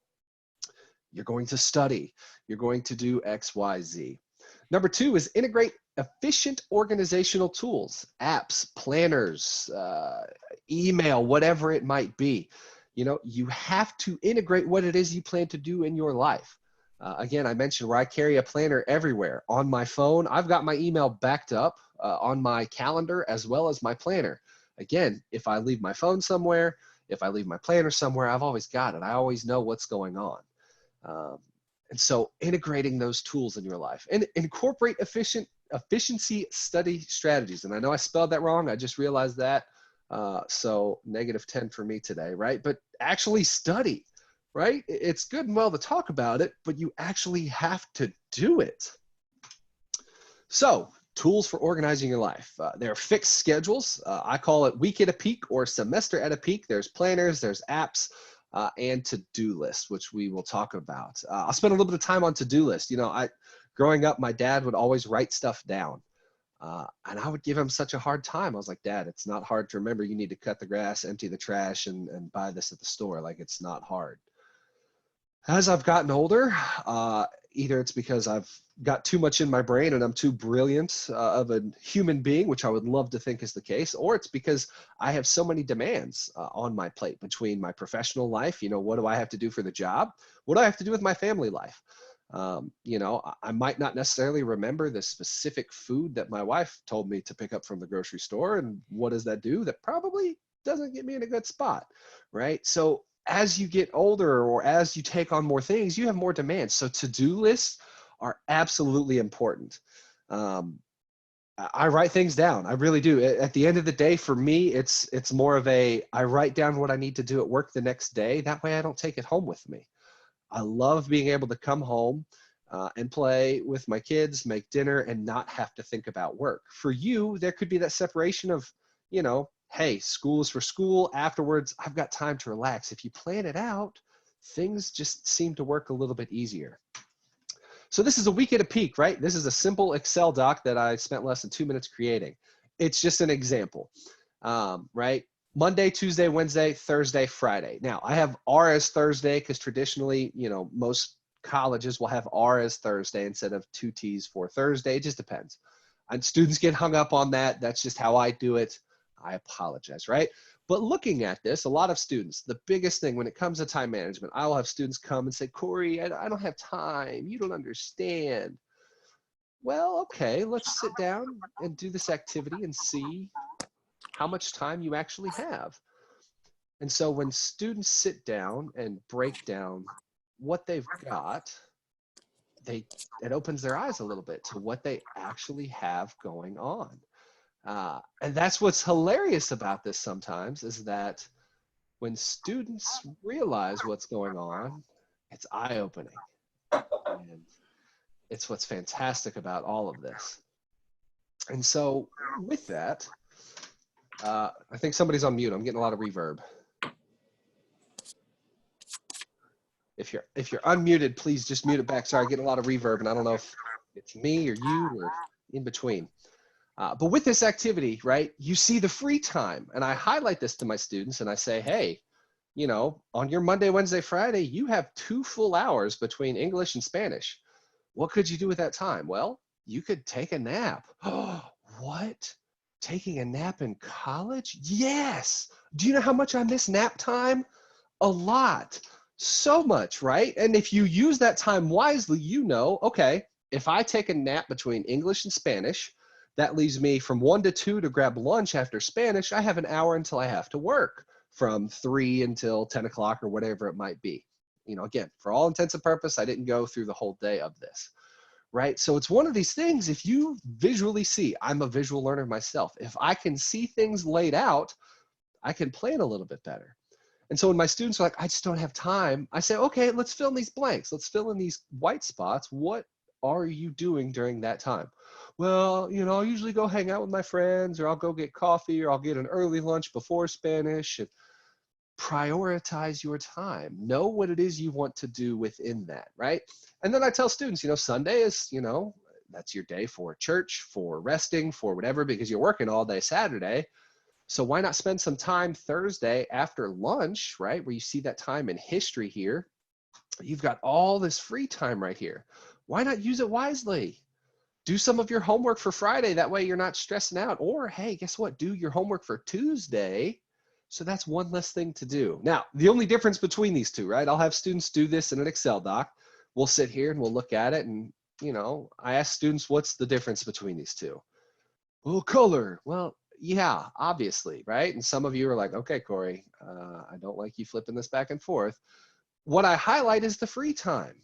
A: You're going to study. You're going to do X, Y, Z. Number two is integrate efficient organizational tools, apps, planners, email, whatever it might be. You have to integrate what it is you plan to do in your life. Again, I mentioned where I carry a planner everywhere. On my phone, I've got my email backed up on my calendar as well as my planner. Again, if I leave my phone somewhere, if I leave my planner somewhere, I've always got it. I always know what's going on. And so integrating those tools in your life and incorporate efficiency study strategies. And I know I spelled that wrong. I just realized that. So -10 for me today, right? But actually study, right? It's good and well to talk about it, but you actually have to do it. So tools for organizing your life. There are fixed schedules. I call it week at a peak or semester at a peak. There's planners, there's apps, and to-do list, which we will talk about. I'll spend a little bit of time on to-do list. Growing up, my dad would always write stuff down. And I would give him such a hard time. I was like, Dad, it's not hard to remember. You need to cut the grass, empty the trash, and buy this at the store. Like, it's not hard. As I've gotten older, either it's because I've got too much in my brain and I'm too brilliant of a human being, which I would love to think is the case, or it's because I have so many demands on my plate between my professional life. What do I have to do for the job? What do I have to do with my family life? I might not necessarily remember the specific food that my wife told me to pick up from the grocery store. And what does that do? That probably doesn't get me in a good spot, right? So as you get older or as you take on more things, you have more demands. So to-do lists are absolutely important. I write things down. I really do. At the end of the day, for me, it's more of I write down what I need to do at work the next day. That way I don't take it home with me. I love being able to come home and play with my kids, make dinner, and not have to think about work. For you, there could be that separation of, hey, school is for school. Afterwards, I've got time to relax. If you plan it out, things just seem to work a little bit easier. So this is a week at a peak, right? This is a simple Excel doc that I spent less than 2 minutes creating. It's just an example, right? Monday, Tuesday, Wednesday, Thursday, Friday. Now, I have R as Thursday because traditionally, most colleges will have R as Thursday instead of 2 T's for Thursday. It just depends. And students get hung up on that. That's just how I do it. I apologize, right? But looking at this, a lot of students, the biggest thing when it comes to time management, I will have students come and say, Corey, I don't have time. You don't understand. Well, okay, let's sit down and do this activity and see how much time you actually have. And so when students sit down and break down what they've got, it opens their eyes a little bit to what they actually have going on. And that's what's hilarious about this sometimes is that when students realize what's going on, it's eye-opening. And it's what's fantastic about all of this. And so with that, I think somebody's on mute. I'm getting a lot of reverb. If you're unmuted, please just mute it back. Sorry, I get a lot of reverb, and I don't know if it's me or you or in between. But with this activity, right, you see the free time. And I highlight this to my students, and I say, hey, on your Monday, Wednesday, Friday, you have 2 full hours between English and Spanish. What could you do with that time? Well, you could take a nap. what? Taking a nap in college? Yes. Do you know how much I miss nap time? A lot. So much, right? And if you use that time wisely, you know, okay, if I take a nap between English and Spanish, that leaves me from 1 to 2 to grab lunch after Spanish. I have an hour until I have to work, from 3 until 10 o'clock or whatever it might be. You know, again, for all intents and purposes, I didn't go through the whole day of this, right? So it's one of these things, if you visually see, I'm a visual learner myself. If I can see things laid out, I can plan a little bit better. And so when my students are like, I just don't have time, I say, okay, let's fill in these blanks. Let's fill in these white spots. What are you doing during that time? Well, you know, I'll usually go hang out with my friends, or I'll go get coffee, or I'll get an early lunch before Spanish. And prioritize your time. Know what it is you want to do within that, right? And then I tell students, you know, Sunday is, you know, that's your day for church, for resting, for whatever, because you're working all day Saturday. So why not spend some time Thursday after lunch, right? Where you see that time in history here. You've got all this free time right here. Why not use it wisely? Do some of your homework for Friday. That way you're not stressing out. Or, hey, guess what? Do your homework for Tuesday. So that's one less thing to do. Now, the only difference between these two, right? I'll have students do this in an Excel doc. We'll sit here and we'll look at it. And, you know, I ask students, what's the difference between these two? Well, color. Well, yeah, obviously, right? And some of you are like, okay, Corey, I don't like you flipping this back and forth. What I highlight is the free time,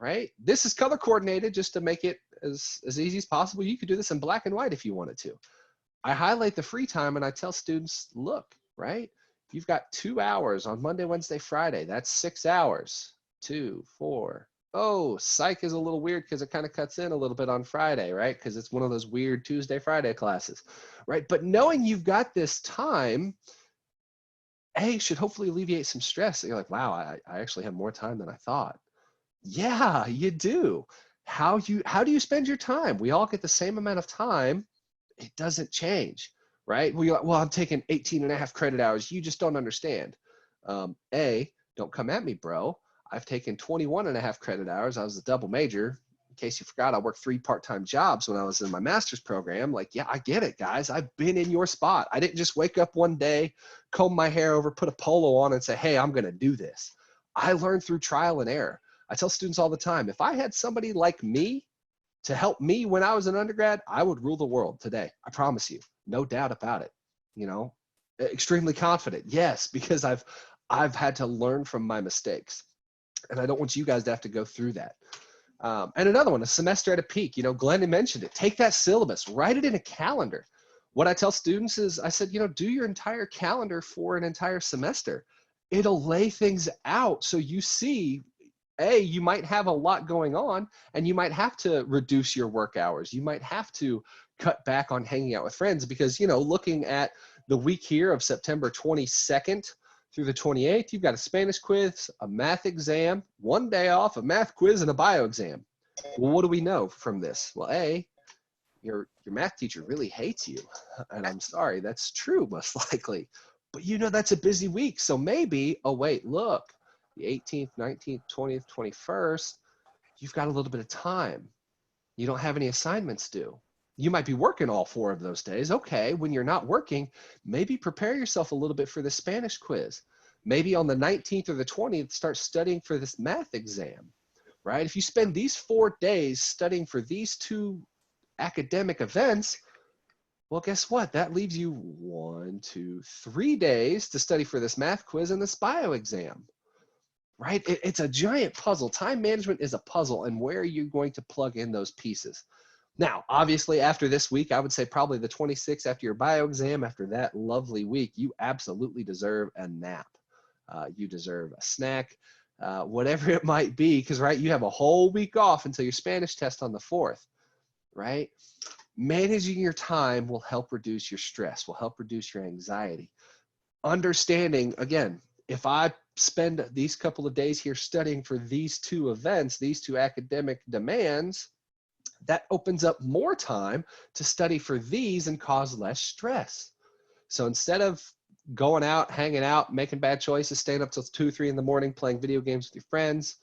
A: right? This is color coordinated just to make it as easy as possible. You could do this in black and white if you wanted to. I highlight the free time and I tell students, look, right? You've got 2 hours on Monday, Wednesday, Friday. That's 6 hours. 2, 4. Oh, psych is a little weird because it kind of cuts in a little bit on Friday, right? Because it's one of those weird Tuesday, Friday classes, right? But knowing you've got this time, should hopefully alleviate some stress. You're like, wow, I actually have more time than I thought. Yeah, you do. How do you spend your time? We all get the same amount of time. It doesn't change, right? Well, I'm taking 18 and a half credit hours. You just don't understand. Don't come at me, bro. I've taken 21 and a half credit hours. I was a double major. In case you forgot, I worked 3 part-time jobs when I was in my master's program. Like, yeah, I get it, guys. I've been in your spot. I didn't just wake up one day, comb my hair over, put a polo on and say, hey, I'm going to do this. I learned through trial and error. I tell students all the time, if I had somebody like me to help me when I was an undergrad, I would rule the world today. I promise you, no doubt about it. You know, extremely confident. Yes, because I've had to learn from my mistakes, and I don't want you guys to have to go through that. And another one, a semester at a peak. You know, Glenn mentioned it. Take that syllabus, write it in a calendar. What I tell students is, I said, you know, do your entire calendar for an entire semester. It'll lay things out so you see, you might have a lot going on and you might have to reduce your work hours. You might have to cut back on hanging out with friends because, you know, looking at the week here of September 22nd through the 28th, you've got a Spanish quiz, a math exam, 1 day off, a math quiz, and a bio exam. Well, what do we know from this? Well, your math teacher really hates you. And I'm sorry, that's true, most likely. But you know, that's a busy week. So maybe, oh wait, look, the 18th, 19th, 20th, 21st, you've got a little bit of time. You don't have any assignments due. You might be working all 4 of those days. Okay, when you're not working, maybe prepare yourself a little bit for the Spanish quiz. Maybe on the 19th or the 20th, start studying for this math exam, right? If you spend these 4 days studying for these 2 academic events, well, guess what? That leaves you 1, 2, 3 days to study for this math quiz and this bio exam, right? It's a giant puzzle. Time management is a puzzle, and where are you going to plug in those pieces? Now, obviously, after this week, I would say probably the 26th after your bio exam, after that lovely week, you absolutely deserve a nap. You deserve a snack, whatever it might be, because, right, you have a whole week off until your Spanish test on the 4th, right? Managing your time will help reduce your stress, will help reduce your anxiety. Understanding, again, if I spend these couple of days here studying for these 2 events, these 2 academic demands, that opens up more time to study for these and cause less stress. So instead of going out, hanging out, making bad choices, staying up till 2, 3 in the morning, playing video games with your friends,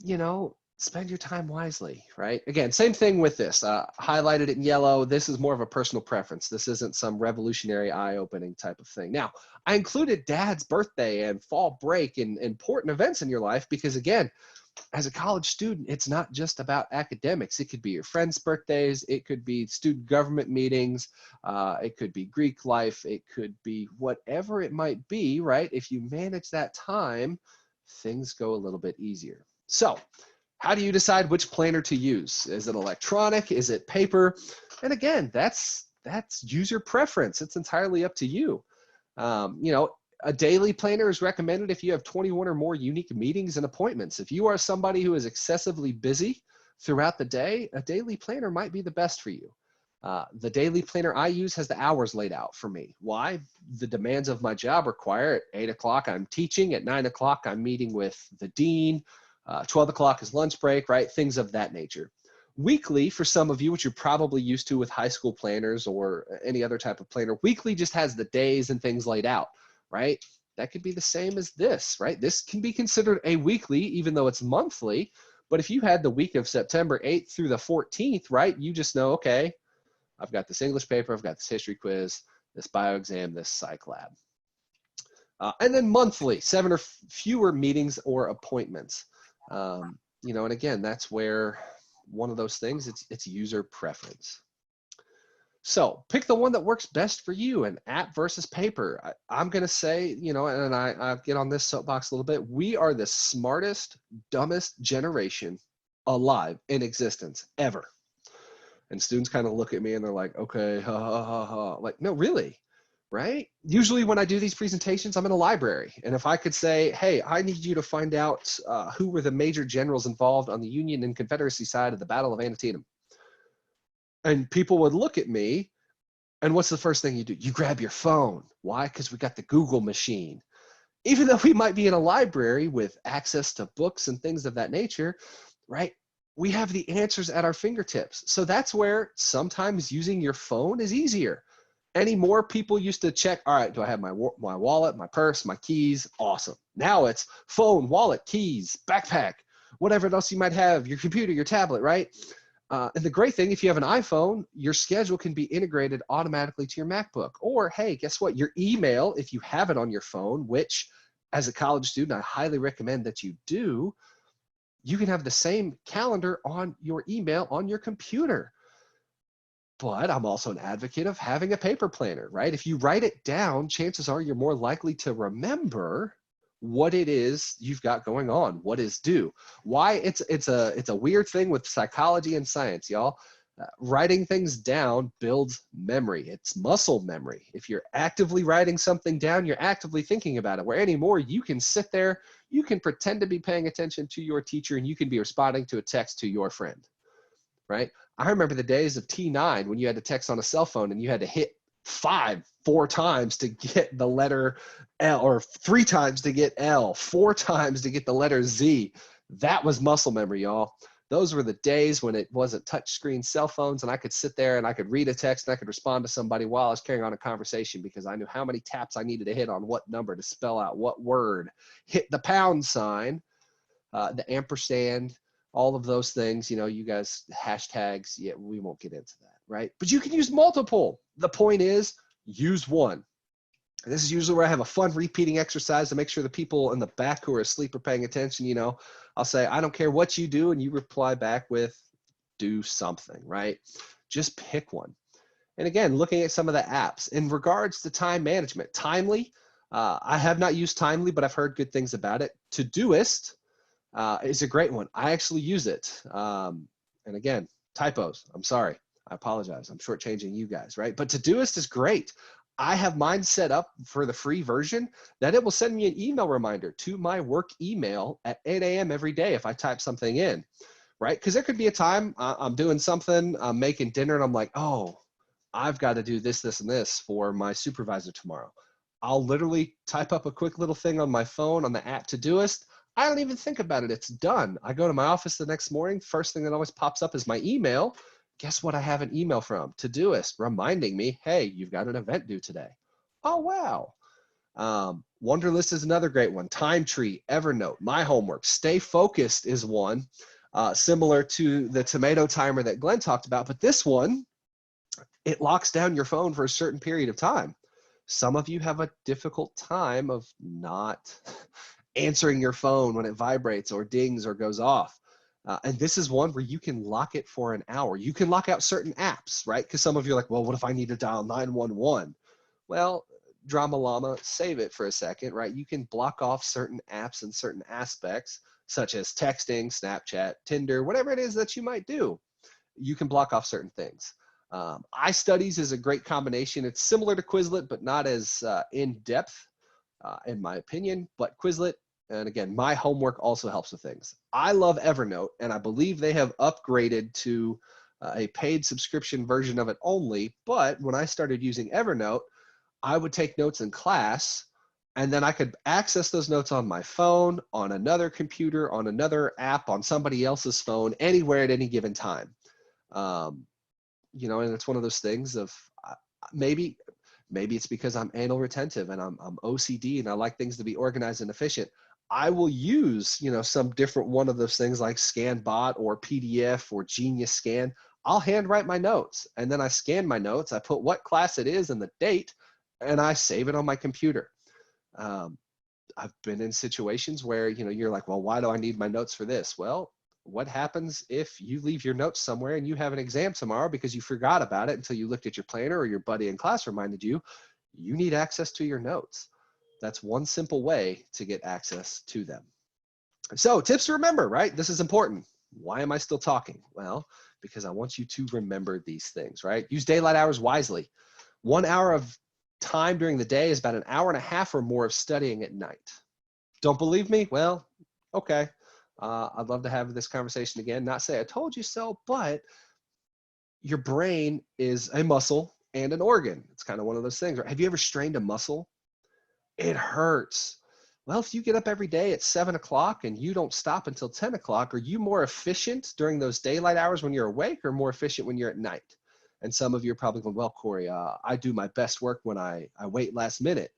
A: you know, spend your time wisely, right? Again, same thing with this. Highlighted it in yellow. This is more of a personal preference. This isn't some revolutionary, eye-opening type of thing. Now, I included dad's birthday and fall break and important events in your life because, again, as a college student, it's not just about academics. It could be your friends' birthdays. It could be student government meetings. It could be Greek life. It could be whatever it might be, right? If you manage that time, things go a little bit easier. So, how do you decide which planner to use? Is it electronic? Is it paper? And again, that's user preference. It's entirely up to you. You know, a daily planner is recommended if you have 21 or more unique meetings and appointments. If you are somebody who is excessively busy throughout the day, a daily planner might be the best for you. The daily planner I use has the hours laid out for me. Why? The demands of my job require at 8 o'clock I'm teaching, at 9 o'clock I'm meeting with the dean, 12 o'clock is lunch break, right? Things of that nature. Weekly, for some of you, which you're probably used to with high school planners or any other type of planner, weekly just has the days and things laid out, right? That could be the same as this, right? This can be considered a weekly, even though it's monthly. But if you had the week of September 8th through the 14th, right, you just know, okay, I've got this English paper, I've got this history quiz, this bio exam, this psych lab. And then monthly, 7 or fewer meetings or appointments. You know, and again, that's where one of those things, it's user preference. So pick the one that works best for you, an app versus paper. I'm going to say, you know, and I get on this soapbox a little bit. We are the smartest, dumbest generation alive in existence ever. And students kind of look at me and they're like, okay, ha, ha, ha, ha. Like, no, really, right? Usually when I do these presentations, I'm in a library. And if I could say, hey, I need you to find out who were the major generals involved on the Union and Confederacy side of the Battle of Antietam. And people would look at me, and what's the first thing you do? You grab your phone. Why? Because we got the Google machine. Even though we might be in a library with access to books and things of that nature, right? We have the answers at our fingertips. So that's where sometimes using your phone is easier. Anymore, people used to check, all right, do I have my wallet, my purse, my keys? Awesome. Now it's phone, wallet, keys, backpack, whatever else you might have, your computer, your tablet, right? And the great thing, if you have an iPhone, your schedule can be integrated automatically to your MacBook. Or, hey, guess what? Your email, if you have it on your phone, which as a college student, I highly recommend that you do, you can have the same calendar on your email on your computer. But I'm also an advocate of having a paper planner, right? If you write it down, chances are you're more likely to remember what it is you've got going on, what is due. Why it's a weird thing with psychology and science, y'all. Writing things down builds memory. It's muscle memory. If you're actively writing something down, you're actively thinking about it. Where anymore, you can sit there, you can pretend to be paying attention to your teacher, and you can be responding to a text to your friend, right? I remember the days of T9 when you had to text on a cell phone and you had to hit 4 times to get the letter L, or 3 times to get L, 4 times to get the letter Z. That was muscle memory, y'all. Those were the days when it wasn't touchscreen cell phones and I could sit there and I could read a text and I could respond to somebody while I was carrying on a conversation because I knew how many taps I needed to hit on what number to spell out what word. Hit the pound sign, the ampersand, all of those things, you know, you guys, hashtags, yeah, we won't get into that, right? But you can use multiple. The point is, use one. And this is usually where I have a fun repeating exercise to make sure the people in the back who are asleep are paying attention. You know, I'll say, I don't care what you do, and you reply back with, do something, right? Just pick one. And again, looking at some of the apps in regards to time management, Timely, I have not used Timely, but I've heard good things about it. Todoist is a great one. I actually use it. And again, typos, I'm sorry. I apologize. I'm shortchanging you guys, right? But Todoist is great. I have mine set up for the free version that it will send me an email reminder to my work email at 8 a.m. every day if I type something in, right? Because there could be a time I'm doing something, I'm making dinner, and I'm like, oh, I've got to do this, this, and this for my supervisor tomorrow. I'll literally type up a quick little thing on my phone on the app Todoist. I don't even think about it. It's done. I go to my office the next morning. First thing that always pops up is my email. Guess what I have an email from? Todoist reminding me, hey, you've got an event due today. Oh, wow. Wunderlist is another great one. Time Tree, Evernote, My Homework, Stay Focused is one. similar to the tomato timer that Glenn talked about. But this one, it locks down your phone for a certain period of time. Some of you have a difficult time of not answering your phone when it vibrates or dings or goes off. And this is one where you can lock it for an hour. You can lock out certain apps, right? Because some of you are like, well, what if I need to dial 911? Well, Drama Llama, save it for a second, right? You can block off certain apps and certain aspects, such as texting, Snapchat, Tinder, whatever it is that you might do. You can block off certain things. iStudies is a great combination. It's similar to Quizlet, but not as in-depth, in my opinion. But Quizlet, and again, my homework also helps with things. I love Evernote, and I believe they have upgraded to a paid subscription version of it only. But when I started using Evernote, I would take notes in class, and then I could access those notes on my phone, on another computer, on another app, on somebody else's phone, anywhere at any given time. You know, and it's one of those things of maybe it's because I'm anal retentive and I'm OCD and I like things to be organized and efficient. I will use, you know, some different one of those things like ScanBot or PDF or Genius Scan. I'll handwrite my notes, and then I scan my notes. I put what class it is and the date, and I save it on my computer. I've been in situations where, you know, you're like, well, why do I need my notes for this? Well, what happens if you leave your notes somewhere and you have an exam tomorrow because you forgot about it until you looked at your planner or your buddy in class reminded you? You need access to your notes. That's one simple way to get access to them. So tips to remember, right? This is important. Why am I still talking? Well, because I want you to remember these things, right? Use daylight hours wisely. 1 hour of time during the day is about an hour and a half or more of studying at night. Don't believe me? Well, okay. I'd love to have this conversation again. Not say I told you so, but your brain is a muscle and an organ. It's kind of one of those things. Right? Have you ever strained a muscle? It hurts. Well, if you get up every day at 7 o'clock and you don't stop until 10 o'clock, are you more efficient during those daylight hours when you're awake or more efficient when you're at night? And some of you are probably going, well, Corey, I do my best work when I wait last minute.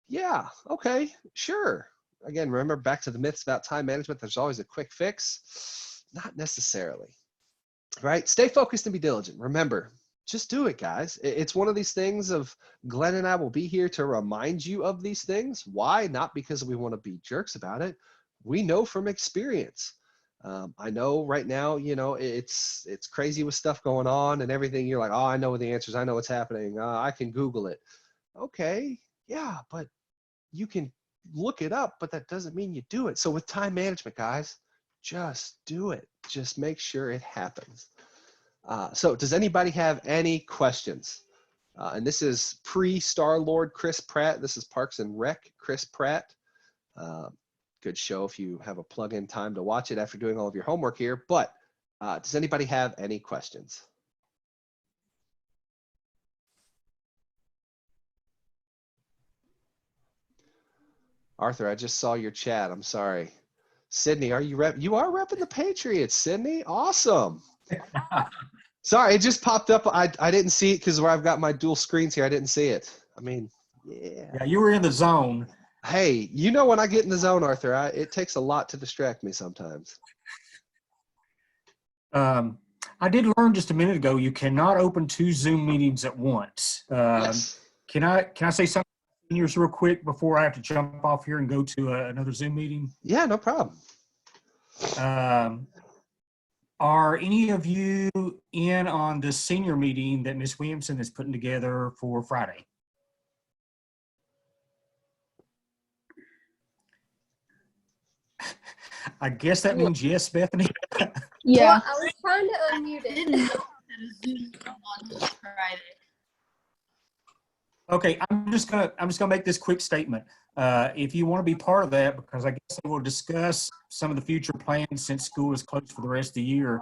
A: Yeah, okay, sure. Again, remember back to the myths about time management, there's always a quick fix. Not necessarily, right? Stay focused and be diligent. Remember, just do it, guys. It's one of these things of Glenn and I will be here to remind you of these things. Why? Not because we want to be jerks about it. We know from experience. I know right now, you know, it's crazy with stuff going on and everything. You're like, oh, I know the answers. I know what's happening. I can Google it. Okay, yeah, but you can look it up, but that doesn't mean you do it. So with time management, guys, just do it. Just make sure it happens. So does anybody have any questions? And this is pre-Star-Lord Chris Pratt. This is Parks and Rec Chris Pratt. Good show if you have a plug-in time to watch it after doing all of your homework here. But does anybody have any questions? Arthur, I just saw your chat. I'm sorry. Sydney, are you you are repping the Patriots, Sydney? Awesome. Sorry, it just popped up. I didn't see it because where I've got my dual screens here, I didn't see it. I mean, yeah.
C: Yeah, you were in the zone.
A: Hey, you know when I get in the zone, Arthur, it takes a lot to distract me sometimes.
C: I did learn just a minute ago you cannot open 2 Zoom meetings at once.
A: Yes.
C: Can I say something seniors real quick before I have to jump off here and go to another Zoom meeting?
A: Yeah, no problem.
C: Are any of you in on the senior meeting that Ms. Williamson is putting together for Friday? I guess that means yes, Bethany.
D: Yeah.
E: Well, I was trying to unmute it.
D: Didn't know that a Zoom on Friday.
C: Okay, I'm just gonna make this quick statement. If you want to be part of that, because I guess we'll discuss some of the future plans since school is closed for the rest of the year,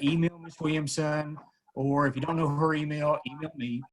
C: email Ms. Williamson, or if you don't know her email, email me.